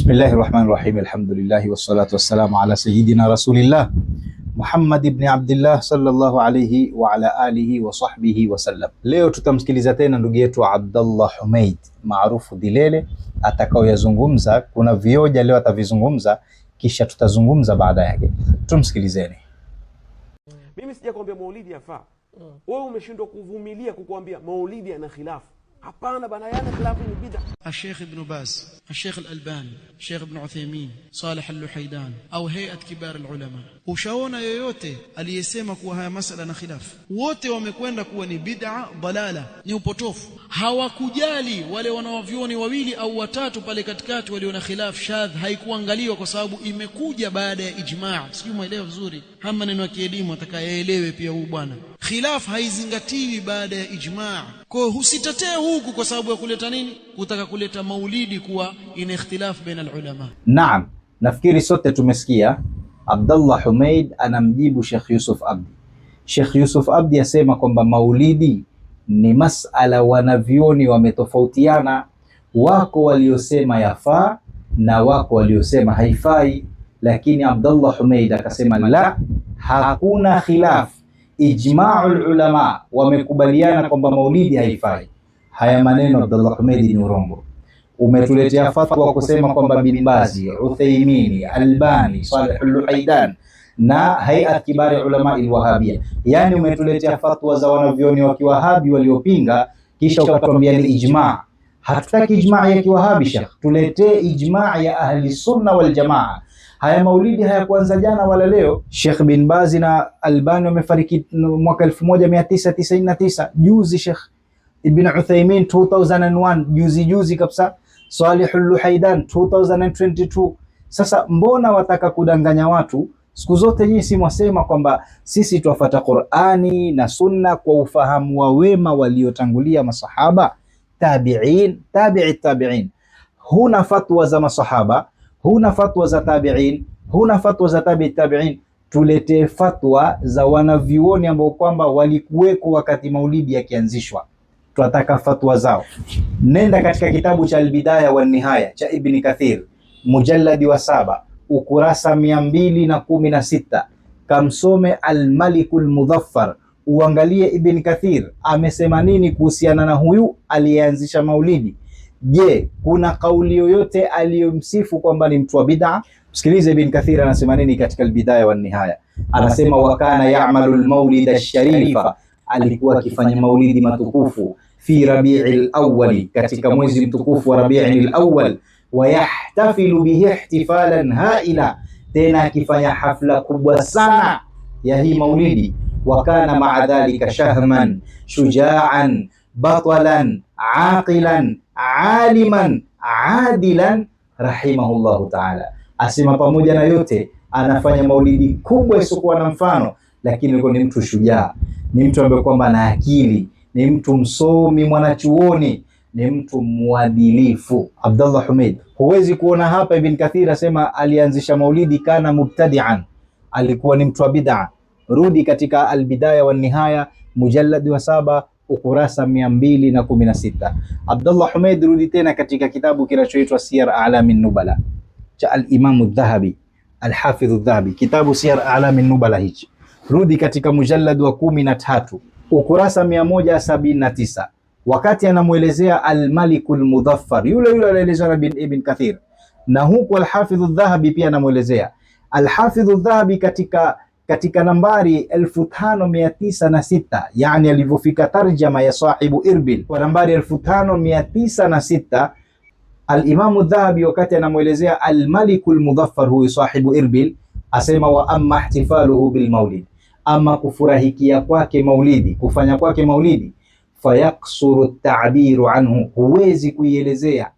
Bismillahir Rahmanir Rahim. Alhamdulillah wassalatu wassalamu ala sayyidina Rasulillah Muhammad ibn Abdullah sallallahu alayhi wa ala alihi wa sahbihi wa sallam. Leo tutamsikiliza tena ndugu yetu Abdallah Humaid maarufu Dilele atakaoyazungumza. Kuna vioja leo atavizungumza, kisha tutazungumza baada yake. Tumsikilizeni. Mimi sijakwambia maulidi yafaa. Wewe umeshindwa kuvumilia kukuambia maulidi yana khilafu. Hapana bana, yana khilafu ni bid'a. الشيخ ابن باز، الشيخ الألباني، الشيخ ابن عثيمين، صالح اللحيدان au هيئة كبار العلماء. Ushaona yoyote aliyesema kuwa haya masala na khilaf? Wote wamekwenda kuwa ni bid'a, dalala, ni upotofu. Hawakujali wale wanawavyuoni wawili au watatu pale katikati waliona khilaf shadh, haikuangaliwa kwa sababu imekuja baada ya ijma'. Sijui muelewa vizuri. Hama maneno ya kielimu atakayeelewe pia huu bwana. Khilaf haizingatiwi baada ya ijma'. Kwa hiyo usitetee huku kwa sababu ya kuleta nini? Kutaka kuleta maulidi kuwa ina ikhtilaf baina ulama. Naam, nafikiri sote tumesikia Abdallah Humaid anamjibu Sheikh Yusuf Abdi. Sheikh Yusuf Abdi asema kwamba maulidi ni masala wanavyoni wametofautiana, wako waliosema yafaa na wako waliosema haifai, lakini Abdallah Humaid akasema la, hakuna khilaf, ijma'ul ulama wamekubaliana kwamba maulidi haifai. Haya maneno Abdallah Humaid ni urongo. Umetuletea fatwa kusema kwamba Bin Bazi, Uthaymini, Albani, Salih al-Luhaidan na Hay'at Kibari Ulama al-Wahabiyya. Yani umetuletea fatwa za wanavyoni wa Kiwahabi waliopinga, kisha ukatuambia ni ijma'. Hatutaki ijma' ya Kiwahabi Sheikh, tuletee ijma' ya ahli sunna wal jamaa. Haya maulidi hayakuanza jana wala leo. Sheikh Bin Bazi na Albani wamefariki mwaka 1999. Juzi Sheikh Ibn Uthaymin 2001, juzi kabisa. Salih al-Luhaidan 2022. Sasa mbona wataka kudanganya watu? Siku zote nyinyi si mwasema kwamba sisi tuwafuata Qur'ani na Sunna kwa ufahamu wa wema waliotangulia masahaba, tabi'in, tabi'i tabi'in. Huna fatwa za masahaba, huna fatwa za tabi'in, huna fatwa za tabi'i tabi'in. Tuletee fatwa za wanavyuoni ambao kwamba walikuweko wakati maulidi yakianzishwa. Tunataka fatwa zao. Nenda katika kitabu cha Al-Bidaya wa Nihaya cha Ibn Kathir, mujalladi wa 7, ukurasa 216. Kamsome Al-Malikul Mudhaffar, uangalie Ibn Kathir amesema nini kuhusiana na huyu aliyeanzisha maulidi. Je, kuna kauli yoyote aliyomsifu kwamba ni mtu wa bid'a? Msikilize Ibn Kathir anasema nini katika Al-Bidaya wa Nihaya. Anasema wa kana ya'malu al-maulid ash-sharifa, alikuwa akifanya maulidi matukufu fi Rabi'il Awwal, katika mwezi mtukufu wa Rabi'il Awwal, wa yahtafilu bihi ihtifalan haila, tena akifanya hafla kubwa sana ya hii maulidi. Wa kana ma'a dhalika shahman shuja'an batalan aqilan aliman adilan rahimahullahu ta'ala. Asema pamoja na yote anafanya maulidi kubwa isokuwa na mfano, lakini alikuwa ni mtu shujaa, ni mtu ambaye kwamba ana akili, ni mtu msomi, mwanachuoni, ni mtu mwadilifu. Abdallah Humaid. Huwezi kuona hapa Ibn Kathir asema alianzisha maulidi kana mubtadi'an, alikuwa ni mtu wa bid'a. Rudi katika Al-Bidaya wa Nihaya, mujalladi wa 7, ukurasa 216. Abdallah Humaid. Rudi tena katika kitabu kinachoitwa Siyar A'lamin Nubala cha al-Imam al-Dhahabi, al-Hafidh al-Dhahabi, kitabu Siyar A'lamin Nubala hichi. Rudi katika mujallad wa 13, ukurasa 179, wakati anamuelezea Al-Malikul Mudhaffar, yule alielezwa na Ibn Kathir, na huku Al-Hafidh al-Dhahabi pia anamuelezea. Al-Hafidh al-Dhahabi katika nambari 5906, yani alivyofika tarjama ya sahibu Irbil kwa nambari 5906, Al-Imam al-Dhahabi wakati anamuelezea Al-Malikul Mudhaffar huyu sahibu Irbil asema wa amma ihtifaluhu bil maulid, ama kufurahikia kwake maulidi, kufanya kwake maulidi, fayaksuru at-ta'biru anhu, huwezi kuielezea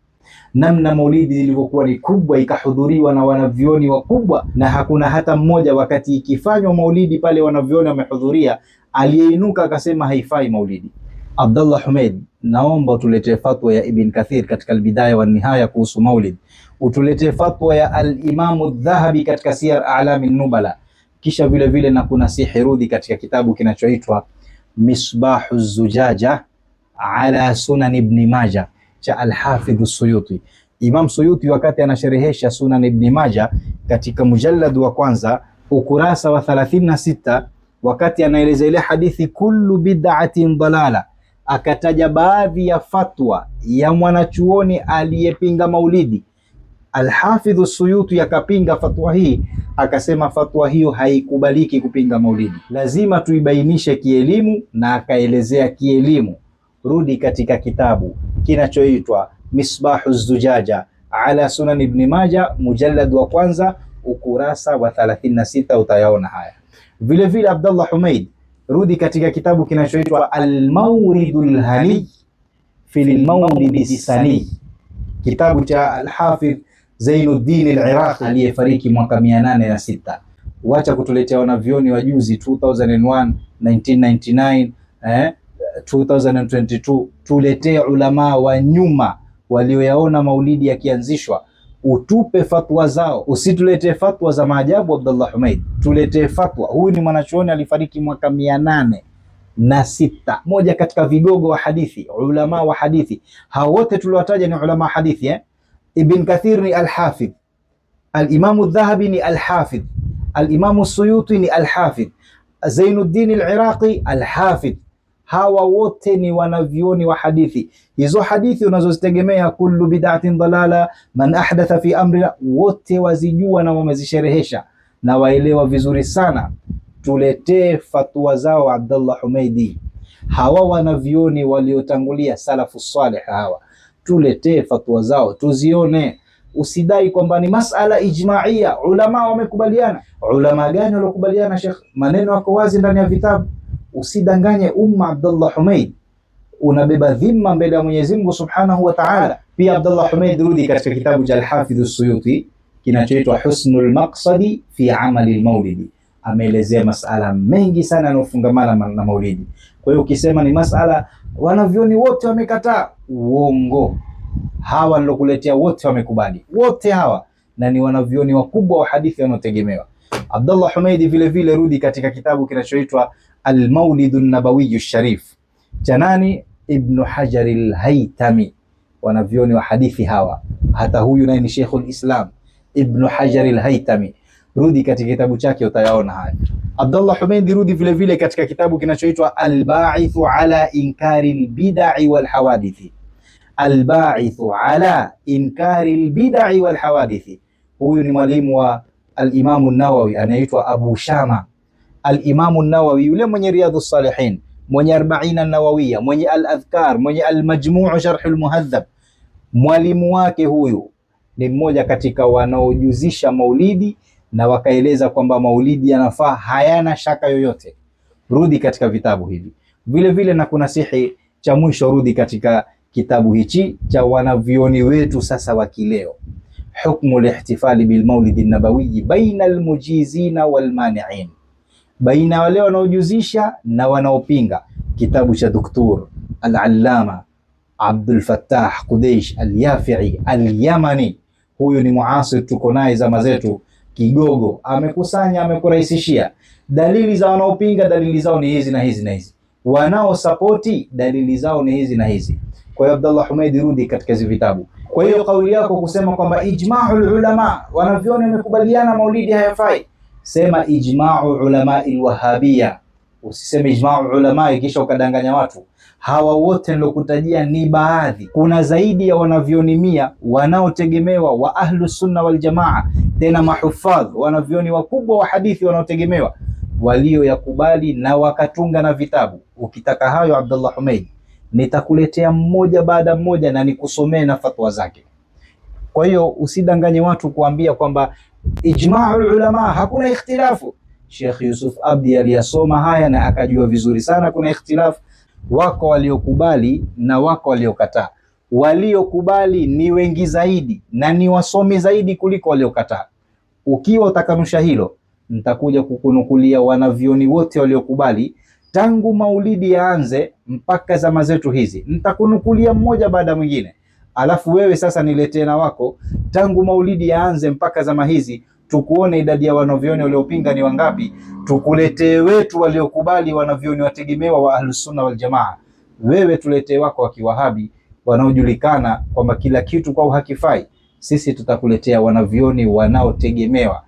namna maulidi ilivyokuwa ni kubwa, ikahudhuriwa na wanavyoni wakubwa, na hakuna hata mmoja wakati ikifanywa maulidi pale wanavyoni wamehudhuria aliyeinuka akasema haifai maulidi. Abdallah Humaid, naomba utuletee fatwa ya Ibn Kathir katika Al-Bidaya wa Nihaya kuhusu maulid, utuletee fatwa ya Al-Imam al-Dhahabi katika Siyar A'lamin Nubala, kisha vile vile na kuna sihirudi katika kitabu kinachoitwa Misbahu Zujaja ala Sunan Ibn Majah cha Al-Hafidh As-Suyuti. Imam Suyuti wakati anasherehesha Sunan Ibn Majah katika mujallad wa kwanza ukurasa wa 36, wakati anaeleza ile hadithi kullu bid'atin dalala, akataja baadhi ya fatwa ya mwanachuoni aliyepinga maulidi. Al-Hafidh Suyuti akapinga fatwa hii, akasema fatwa hiyo haikubaliki kupinga maulidi, lazima tuibainishe kielimu, na akaelezea kielimu. Rudi katika kitabu kinachoitwa Misbahu Zujaja ala Sunan Ibn Majah mujallad wa kwanza ukurasa wa 36, utayaona haya. Vile vile Abdullah Humaid, rudi katika kitabu kinachoitwa Al-Mawridul Hani fil Mawlid Sani, kitabu cha Al-Hafidh Zainuddin Al-Iraqi aliyfariki mwaka 806. Wacha kutuletea wanavyoni wa juzi 2001, 1999, 2022. Tuletee ulama wa nyuma walioyaona maulidi yakianzishwa, utupe fatwa zao. Usituletee fatwa za maajabu Abdullah Humaid, tuletee fatwa. Huyu ni mwanachuoni alifariki mwaka 806, moja katika vigogo wa hadithi, ulama wa hadithi. Hao wote tuliwataja ni ulama hadithi Ibn Kathir ni al-Hafidh, al-Imam al-Dhahabi ni al-Hafidh, al-Imam al-Suyuti ni al-Hafidh, Zainuddin al-Iraqi al-Hafidh. Hawa wote ni wanavyoni wa hadithi. Hizo hadithi unazozitegemea kullu bid'atin dalala man ahdatha fi amrina, wote wazijua na wamezisherehesha na waelewa vizuri sana. Tuletee fatwa zao Abdullah Humaidi, hawa wanavyoni waliotangulia salafu salih hawa, tuletee fatwa zao tuzione. Usidai kwamba ni masala ijma'ia, ulama wamekubaliana. Ulama gani waliokubaliana Sheikh? Maneno yako wazi ndani ya vitabu. Usidanganye umma Abdullah Humaid, unabeba dhima mbele ya Mwenyezi Mungu Subhanahu wa Ta'ala. Pia Abdullah Humaid, rudi katika kitabu cha Al-Hafidh As-Suyuti kinachoitwa Husnul Maqsadi fi Amali al-Maulidi, ameelezea masala mengi sana yanayofungamana na maulidi. Kwa hiyo ukisema ni masala wanavyoni wote wamekataa, uongo. Hawa nilokuletea wote wamekubali, wote hawa, na ni wanavyoni wakubwa wa hadithi wanaotegemewa. Abdullah Humaid vile vile, rudi katika kitabu kinachoitwa Al-Mawlid an-Nabawi Sharif cha nani? Ibn Hajar al-Haytami, wanavyoni wa hadithi hawa. Hata huyu naye ni Sheikhul Islam Ibn Hajar al-Haytami, rudi katika kitabu chake utayaona haya. Abdullah Humaid, rudi vile vile katika kitabu kinachoitwa Al-Ba'ithu ala Inkari al-Bid'i wal Hawadithi, Al-Ba'ithu ala Inkari al-Bid'i wal Hawadithi. Huyu ni mwalimu wa al-Imam an-Nawawi, anaitwa Abu Shama. Al-Imam an-Nawawi yule mwenye Riyadhus Salihin, mwenye 40 an-Nawawiyya, mwenye al-Adhkar, mwenye al-Majmu' Sharh al-Muhadhab, mwalimu wake huyu ni mmoja katika wanaojuzisha maulidi na wakaeleza kwamba maulidi yanafaa, hayana shaka yoyote. Rudi katika vitabu hivi. Vile vile na kunasihi cha mwisho, rudi katika kitabu hichi cha wanavyoni wetu sasa wa kileo, Hukmu al-ihtifali bil Maulid an-Nabawi baina al-mujizina wal mani'in, baina wale wanaojuzisha na wanaopinga. Kitabu cha Dr. Al-Allama Abdul Fattah Qudaish Al-Yafi'i Al-Yamani, huyu ni muasir, tuko naye zama zetu, kigogo. Amekusanya, amekurahisishia dalili za wanaopinga, dalili zao ni hizi na hizi na hizi, wanaosapoti dalili zao ni hizi na hizi. Kwa hiyo Abdullah Humaid, rudi katika hizi vitabu. Kwa hiyo kauli yako kusema kwamba ijma'ul ulama, wanavyoni wamekubaliana maulidi hayafai, sema ijma'u ulama al-Wahabiyya, usiseme ijma'u ulama kisha ukadanganya watu. Hawa wote nilokutajia ni baadhi, kuna zaidi ya wanavyoni 100 wanaotegemewa wa Ahlus Sunna wal Jamaa, tena mahufadh, wanavyoni wakubwa wa hadithi wanaotegemewa, walioyakubali na wakatunga na vitabu. Ukitaka hayo Abdullah Humaid, nitakuletea mmoja baada mmoja na nikusomee na fatwa zake. Kwa hiyo usidanganye watu kuambia kwamba ijma'ul ulama, hakuna ikhtilafu. Sheikh Yusuf Abdi aliyasoma haya na akajua vizuri sana kuna ikhtilafu. Wako waliokubali na wako waliokataa. Waliokubali ni wengi zaidi na ni wasomi zaidi kuliko waliokataa. Ukiwa utakanusha hilo, nitakuja kukunukulia wanavyoni wote waliokubali tangu maulidi yaanze mpaka zama zetu hizi. Nitakunukulia mmoja baada mwingine, alafu wewe sasa niletee na wako tangu maulidi yaanze mpaka zama hizi, tukuone idadi ya wanavyoni waliopinga ni wangapi, tukuletee wetu waliokubali wanavyoni wategemewa wa Ahlus Sunna wal Jamaa. Wewe tuletee wako wa Kiwahabi, wanaojulikana kwamba kila kitu kwao hakifai. Sisi tutakuletea wanavyoni wanaotegemewa,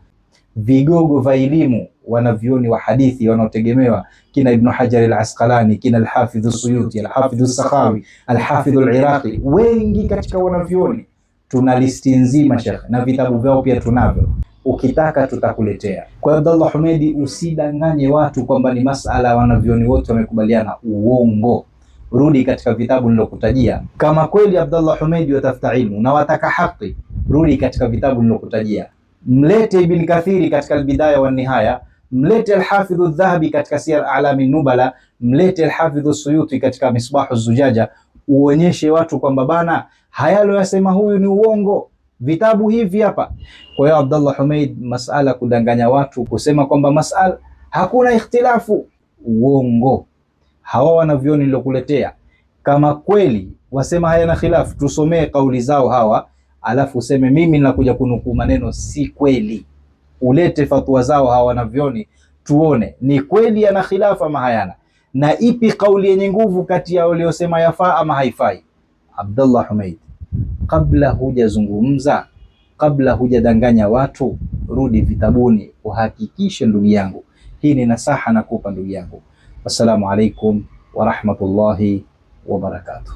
vigogo vya elimu, wanavyoni wa hadithi wanaotegemewa, kina Ibn Hajar al-Asqalani, kina al-Hafidh as-Suyuti, al-Hafidh as-Sakhawi, al-Hafidh al-Iraqi, wengi katika wanavyoni. Tuna listi nzima Sheikh, na vitabu vyao pia tunavyo, ukitaka tutakuletea. Kwa Abdullah Humeidi, usidanganye watu kwamba ni masala wanavyoni wote wamekubaliana. Uongo. Rudi katika vitabu nilokutajia. Kama kweli Abdullah Humeidi watafuta ilmu na wataka haki, rudi katika vitabu nilokutajia. Mlete Ibn Kathiri katika al-Bidaya wa Nihaya, mlete al-Hafidh adh-Dhahabi katika Siyar A'lami Nubala, mlete al-Hafidh as-Suyuti katika Misbah az-Zujaja, uonyeshe watu kwamba bana haya aliyosema huyu ni uongo. Vitabu hivi hapa. Kwa hiyo Abdullah Humeid, masala kudanganya watu kusema kwamba masala hakuna ikhtilafu, uongo. Hawa wanavyoni nilokuletea, kama kweli wasema hayana khilafu, tusomee kauli zao hawa, alafu useme mimi ninakuja kunukuu maneno si kweli. Ulete fatwa zao hawa wanavyoni, tuone ni kweli yana khilafu ama hayana, na ipi kauli yenye nguvu kati ya waliosema yafaa ama haifai. Abdullah Humeid, kabla hujazungumza, kabla hujadanganya watu, rudi vitabuni uhakikishe. Ndugu yangu, hii ni nasaha nakupa ndugu yangu. Assalamu alaikum wa rahmatullahi wa barakatuh.